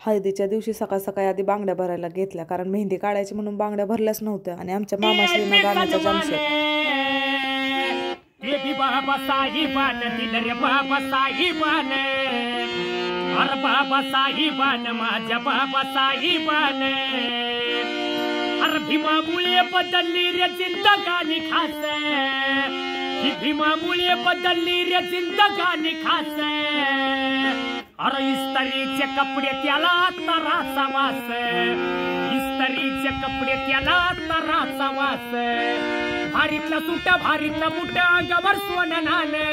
हळदीच्या दिवशी सकाळ सकाळी आधी बांगड्या भरायला घेतल्या, कारण मेहंदी काढायची म्हणून बांगड्या भरल्याच नव्हत्या. आणि आमच्या मामाश्रीनं गाण्याचा जामशेत बाबा साहिबान दिलं रे बाबा साहिबान, अरे बाबा साहिबान माझ्या बाबा साहिबान, अरे भीमामुळे बदलली रे जिंदगानी खास, ही भीमामुळे बदलली रे जिंदगानी खास, अरे इस्त्रीचे कपडे त्याला तराचा वास, इस्त्रीचे कपडे त्याला तराचा वास, भारीतला सुट्टा भारीतला मुठा अंगावर सोनं नाणे.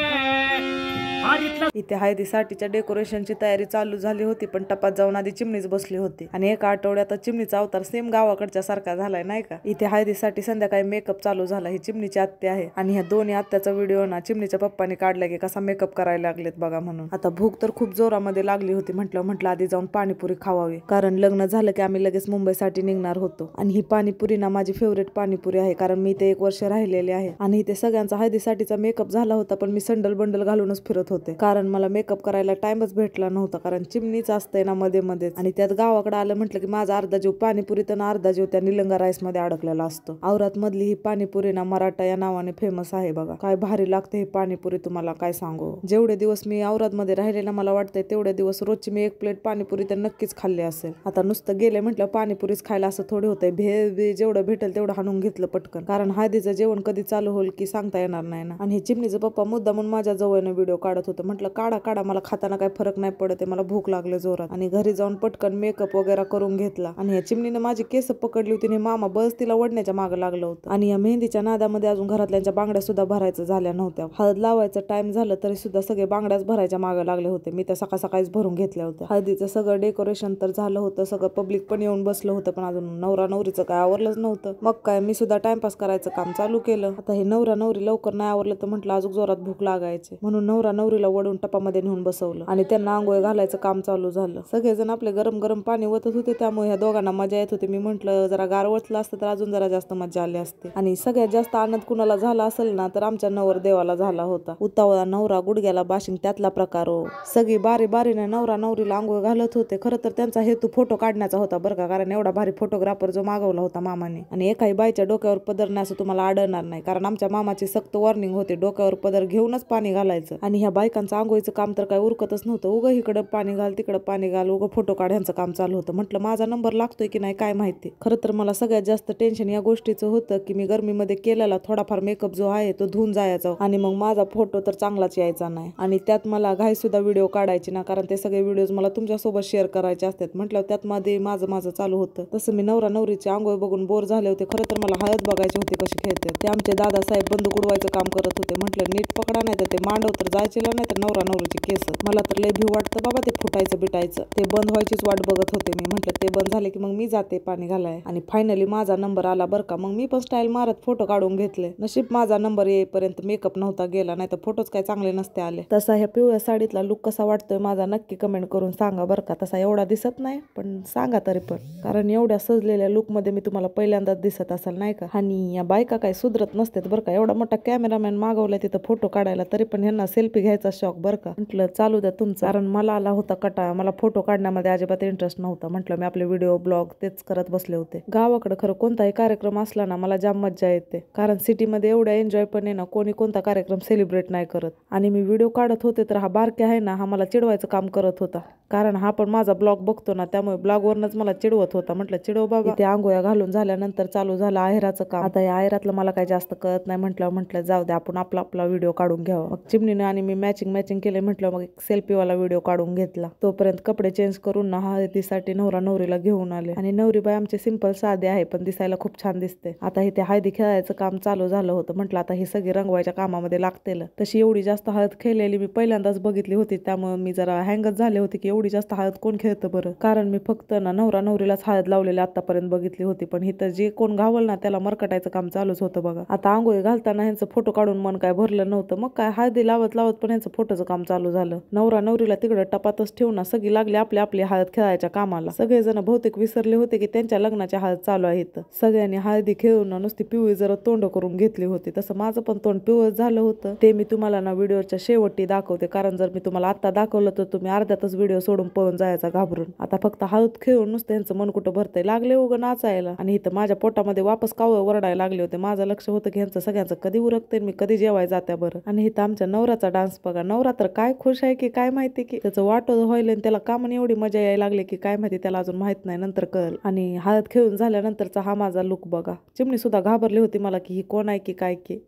इथे हळदीसाठीच्या डेकोरेशनची तयारी चालू झाली होती, पण टपात जाऊन आधी चिमणीच बसली होती. आणि एका आठवड्यात चिमणीचा अवतार सेम गावाकडच्या सारखा झालाय नाही का. इथे हळदीसाठी संध्याकाळी मेकअप चालू झाला. ही चिमणीची आत्या आहे आणि ह्या दोन्ही आत्याचा व्हिडिओ ना चिमणीच्या पप्पाने काढला की कसा मेकअप करायला लागलेत बघा म्हणून. आता भूक तर खूप जोरामध्ये लागली होती. म्हटलं आधी जाऊन पाणीपुरी खावावी, कारण लग्न झालं की आम्ही लगेच मुंबईसाठी निघणार होतो. आणि ही पाणीपुरी ना माझी फेवरेट पाणीपुरी आहे, कारण मी इथे 1 वर्ष राहिलेले आहे. आणि इथे सगळ्यांचा हळदीसाठीचा मेकअप झाला होता, पण मी संडल बंडल घालूनच फिरत होते, कारण मला मेकअप करायला टाइमच भेटला नव्हता, कारण चिमणीच असतंय ना मध्ये मध्येच. आणि त्यात गावाकडे आलं म्हटलं की माझा अर्धा जीव पाणीपुरीत आणि अर्धा जीव त्या निलंगा राईस मध्ये अडकलेला असतो. औरात मधली ही पाणीपुरी ना मराठा या नावाने फेमस आहे बघा. काय भारी लागते ही पाणीपुरी, तुम्हाला काय सांगू. जेवढे दिवस मी औरात मध्ये राहिले ना, मला वाटतंय तेवढे दिवस रोजची मी 1 प्लेट पाणीपुरी तर नक्कीच खाल्ली असेल. आता नुसतं गेले म्हटलं पाणीपुरीच खायला असं थोडे होतंय. भेळ जेवढं भेटेल तेवढं हाणून घेतलं पटकन, कारण हळदीचं जेवण कधी चालू होईल की सांगता येणार नाही ना. आणि हे चिमणीचं पप्पा मुद्दा म्हणून माझ्या जवळनं व्हिडिओ काढत होतं. म्हटलं काढा मला खाताना काय फरक नाही पडत, मला भूक लागले जोरात. आणि घरी जाऊन पटकन मेकअप वगैरे करून घेतला. आणि या चिमणीने माझी केस पकडली होती आणि मामा बस तिला ओढण्याच्या मागे लागलं होतं. आणि या मेहंदीच्या नादामध्ये अजून घरातल्यांच्या बांगड्या सुद्धा भरायचं झाल्या नव्हत्या. हळद लावायचं टाइम झालं तरी सुद्धा सगळे बांगड्याच भरायच्या मागे लागले होते. मी तर सकाळीच भरून घेतल्या होत्या. हळदीचं सगळं डेकोरेशन तर झालं होतं, सगळं पब्लिक पण येऊन बसलं होतं, पण अजून नवरा नवरीचं काय आवरलंच नव्हतं. मग काय मी सुद्धा टाइमपास करायचं काम चालू केलं. आता हे नवरा नवरी लवकर नाही आवरलं तर म्हटलं अजून जोरात भूक लागायची, म्हणून नवरा नवरीला वडून टपामध्ये नेऊन बसवलं आणि त्यांना आंघोळ घालायचं काम चालू झालं. सगळेजण आपले गरम गरम पाणी ओतत होते, त्यामुळे ह्या दोघांना मजा येत होती. मी म्हटलं जरा गार वतलं असतं तर अजून जरा जास्त मजा आली असते. आणि सगळ्यात जास्त आनंद कुणाला झाला असेल ना, तर आमच्या नवरदेवाला झाला होता. उतावळा नवरा, गुडघ्याला बाशिंग, त्यातला प्रकार हो. सगळी बारीने नवरा नवरीला आंघोळ घालत होते. खरं तर त्यांचा हेतू फोटो काढण्याचा होता बरं का, कारण एवढा भारी फोटोग्राफर जो मागवला होता मामाने. आणि एकाही बाईच्या डोक्यावर पदर नाही असं तुम्हाला आढळणार नाही, कारण आमच्या मामाची सक्त वॉर्निंग होती, डोक्यावर पदर घेऊनच पाणी घालायचं. आणि ह्या बायकांचं आंघोळीचं काम तर काय उरकतच नव्हतं. उगं इकडं पाणी घाल तिकडं पाणी घाल, उगं फोटो काढायचं काम चालू होतं. म्हटलं माझा नंबर लागतोय की नाही काय माहिती. खरं तर मला सगळ्यात जास्त टेन्शन या गोष्टीचं होतं की मी गरमीमध्ये केलेला थोडाफार मेकअप जो आहे तो धुवून जायचा आणि मग माझा फोटो तर चांगलाच यायचा नाही. आणि त्यात मला घाई सुद्धा व्हिडिओ काढायची ना, कारण ते सगळे व्हिडिओज मला तुमच्यासोबत शेअर करायचे असतात. म्हटलं त्यात मध्ये माझं चालू होतं. तसं मी नवरा नवरीचे आंघोळ बघून बोर झाले होते. खरं तर मला हळद बघायची होती कशी खेळते. ते आमचे दादासाहेब बंदूक उडवायचं काम करत होते. म्हटलं नीट पकडा नाही तर ते मांडव तर जायचेला नाही तर नवरा नवरीची केस. मला तर लय भीव वाटतं बाबा ते फुटायचं बिटायचं. ते बंद व्हायचीच वाट बघत होते मी. म्हटलं ते बंद झाले की मग मी जाते पाणी घालाय. आणि फायनली माझा नंबर आला बरं का. मग मी पण स्टाईल मारत फोटो काढून घेतले. नशीब माझा नंबर येईपर्यंत मेकअप नव्हता गेला, नाही तर फोटोच काय चांगले नसते आले. तसा ह्या पिवळ्या साडीतला लुक कसा वाटतोय माझा नक्की कमेंट करून सांगा बरं का. तसा एवढा दिसत नाही पण सांगा तरी पण, कारण एवढ्या सजलेल्या लुक मध्ये मी तुम्हाला पहिल्यांदाच दिसत असेल नाही का. आणि या बायका काय सुधरत नसतात बरं का. एवढा मोठा कॅमेरामॅन मागवलाय तिथं फोटो काढायला, तरी पण ह्यांना सेल्फी घ्यायचा शौक बरं का. म्हटलं चालू द्या तुमचं, कारण मला आला होता कटाळा. मला फोटो काढण्यामध्ये अजिबात इंटरेस्ट नव्हता. म्हटलं मी आपले व्हिडिओ ब्लॉग तेच करत बसले होते. गावाकडे खरं कोणताही कार्यक्रम असला ना मला जाम मज्जा येते, कारण सिटीमध्ये एवढ्या एन्जॉय पण आहे ना, कोणी कोणता कार्यक्रम सेलिब्रेट नाही करत. आणि मी व्हिडिओ काढत होते तर हा बारके आहे ना, हा मला चिडवायचं काम करत होता, कारण हा पण माझा ब्लॉग बघतो ना, त्यामुळे ब्लॉगवरनच मला चिडवत होता. म्हटलं चिडव बाबा. ते आंघोळ्या घालून झाल्यानंतर चालू झालं आहेराचं काम. आता या आहेरातलं मला काही जास्त कळत नाही. म्हटलं जाऊ दे, आपण आपला व्हिडिओ काढून घ्यावा. मग चिमणीने आणि मी मॅचिंग केले. म्हटलं मग एक सेल्फीवाला व्हिडिओ काढून घेतला. तोपर्यंत कपडे चेंज करून ना हळदीसाठी नवरा नवरीला घेऊन आले. आणि नवरीबाई आमचे सिंपल साधे आहे पण दिसायला खूप छान दिसते. आता इथे हळदी खेळायचं काम चालू झालं होतं. म्हटलं आता ही सगळी रंगवायच्या कामामध्ये लागतील. तशी एवढी जास्त हळद खेळलेली मी पहिल्यांदाच बघितली होती, त्यामुळे मी जरा हँगच झाले होते की एवढी जास्त हळद कोण खेळतं बरं. कारण मी फक्त ना नवरा नवरीलाच हळद लावलेली आतापर्यंत बघितली होती, पण इथं जे कोण घावल ना त्याला मरकटायचं काम चालूच होतं बघा. आता आंघोळी घालताना ह्यांचं फोटो काढून मन काय भरलं नव्हतं. मग काय हळदी लावत पण यांचं फोटोचं काम चालू झालं. नवरा नवरीला तिकडे टपातच ठेवून सगळी लागली आपल्या आपली हळद खेळायच्या कामाला. सगळेजण बहुतेक विसरले होते की त्यांच्या लग्नाच्या हळद चालू आहेत. सगळ्यांनी हळदी खेळून नुसती पिवळी जरा तोंड करून घेतली होती. तसं माझं पण तोंड पिवळ झालं होतं. ते मी तुम्हाला ना व्हिडिओच्या शेवटी दाखवते, कारण जर मी तुम्हाला आता दाखवलं तर तुम्ही अर्ध्यातच व्हिडिओ सोडून पळून जायचा घाबरून. आता फक्त हळद खेळून नुसतं यांचं मन कुठं भरतंय. लागले उगं नाचायला आणि इथं माझ्या पोटामध्ये वापस कावळ वरडायला लागले होते. माझं लक्ष होतं की ह्यांचं सगळ्यांचं कधी उरकते, मी कधी जेवाय जात्या बरं. आणि इथं आमच्या नवऱ्याचा डान्स बघा. नवरा तर काय खुश आहे की काय माहिती, की त्याचं वाटो व्हायला आणि त्याला का म्हणे एवढी मजा यायला लागली की काय माहिती, त्याला अजून माहित नाही, नंतर कळेल. आणि हळद खेळून झाल्यानंतरचा हा माझा लुक बघा. चिमणी सुद्धा घाबरली होती मला की ही कोण आहे की काय की.